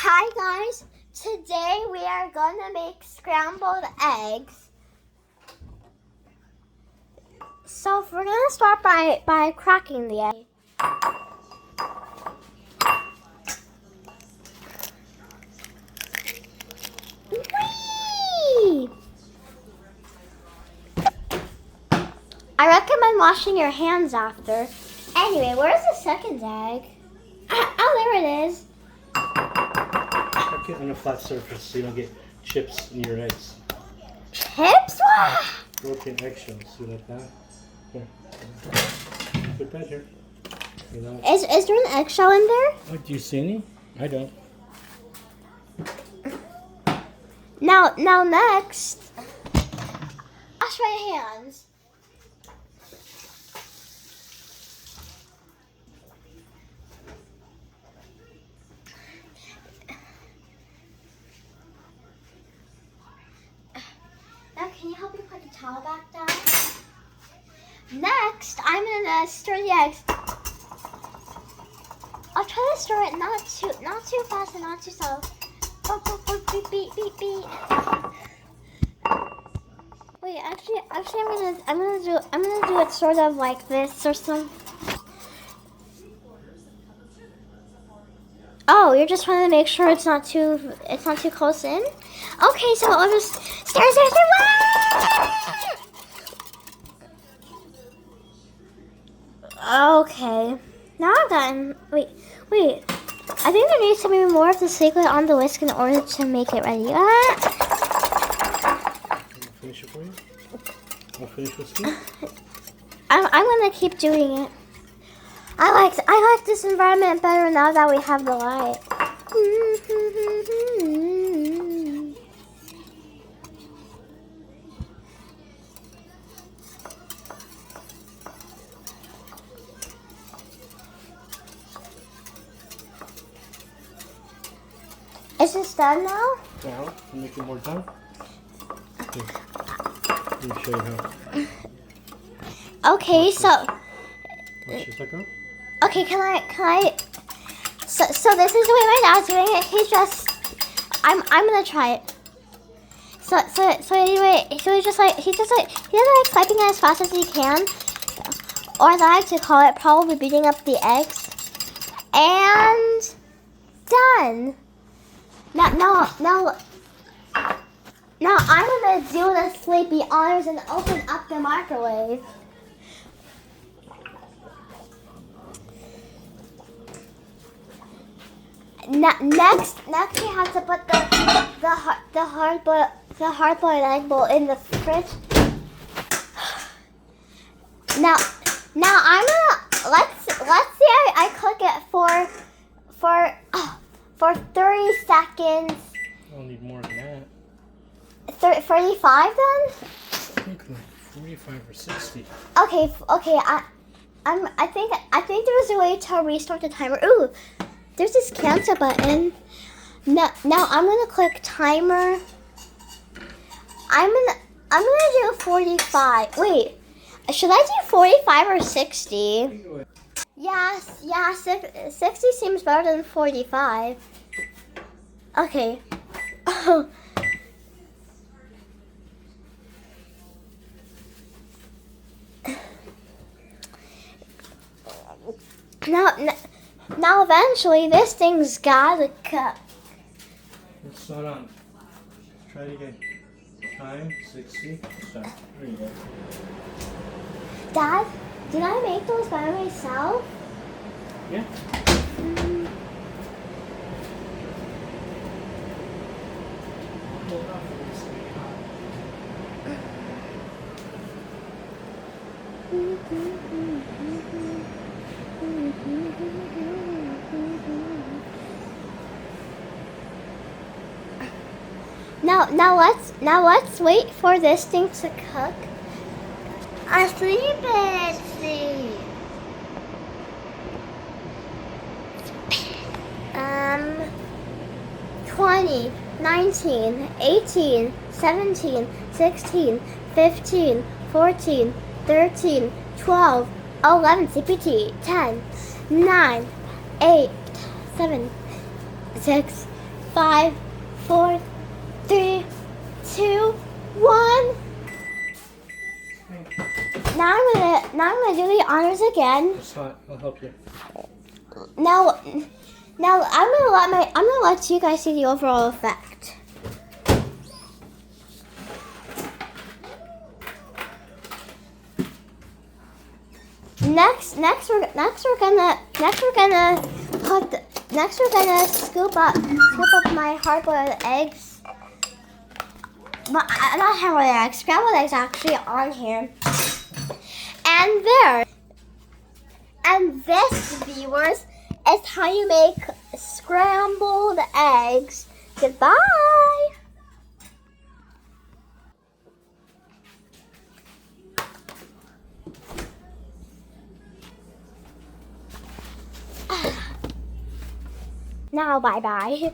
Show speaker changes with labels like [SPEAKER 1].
[SPEAKER 1] Hi guys, today we are gonna make scrambled eggs. So we're gonna start by cracking the egg. Whee! I recommend washing your hands after. Anyway, where's the second egg? Oh, there it is.
[SPEAKER 2] Cook it on a flat surface so you don't get chips in your eggs.
[SPEAKER 1] Chips?
[SPEAKER 2] Broken eggshells, see like that? Here. Put that here. You know.
[SPEAKER 1] Is there an eggshell in there?
[SPEAKER 2] Oh, do you see any? I don't.
[SPEAKER 1] Now next, wash my hands. Now can you help me put the towel back down? Next, I'm gonna stir the eggs. I'll try to stir it not too fast and not too slow. Beep, beep, beep, beep. Wait, actually, I'm gonna do it sort of like this or some. Oh, you're just trying to make sure it's not too close in. Okay, so I'll just stir. Okay, now I've gotten. Wait. I think there needs to be more of the liquid on the whisk in order to make it ready.
[SPEAKER 2] I'll finish it for you. I'll finish whisking.
[SPEAKER 1] I'm gonna keep doing it. I like this environment better now that we have the light. Is this done now?
[SPEAKER 2] Now, to make it more done. Here. Let me show you how.
[SPEAKER 1] Okay, so.
[SPEAKER 2] Watch this, let go.
[SPEAKER 1] Okay, can I? So this is the way my dad's doing it. He's just. I'm gonna try it. So anyway, he's just like typing as fast as he can, or as I like to call it, probably beating up the eggs, and done. Now I'm gonna do the sleepy honors and open up the microwave. Next we have to put the hard-boiled egg bowl in the fridge. Now I'm gonna let's see I cook it for 30 seconds.
[SPEAKER 2] I'll need more than that.
[SPEAKER 1] 35 then?
[SPEAKER 2] I think like 45 or 60.
[SPEAKER 1] Okay. I think there's a way to restart the timer. Ooh, there's this cancel button. Now I'm gonna click timer. I'm gonna do 45. Wait, should I do 45 or 60? Yeah, 60 seems better than 45. Okay. Now eventually this thing's gotta cook.
[SPEAKER 2] It's not on. Try it again. Time, 60. Start. There you go.
[SPEAKER 1] Dad, did I make those by myself?
[SPEAKER 2] Yeah.
[SPEAKER 1] Now let's wait for this thing to cook. Asleep it. 20, 19, 18, 17, 16, 15, 14, 13, 12, 11, CPT, 10, 9, 8, 7, 6, 5, 4, 3, 2, 1. Now I'm gonna do the honors again.
[SPEAKER 2] It's hot. I'll help you.
[SPEAKER 1] Now I'm gonna let you guys see the overall effect. Next we're gonna scoop up my hard-boiled eggs. But not hard-boiled eggs, scrambled eggs actually on here. And there. And this, viewers, is how you make scrambled eggs. Goodbye. Now, bye-bye.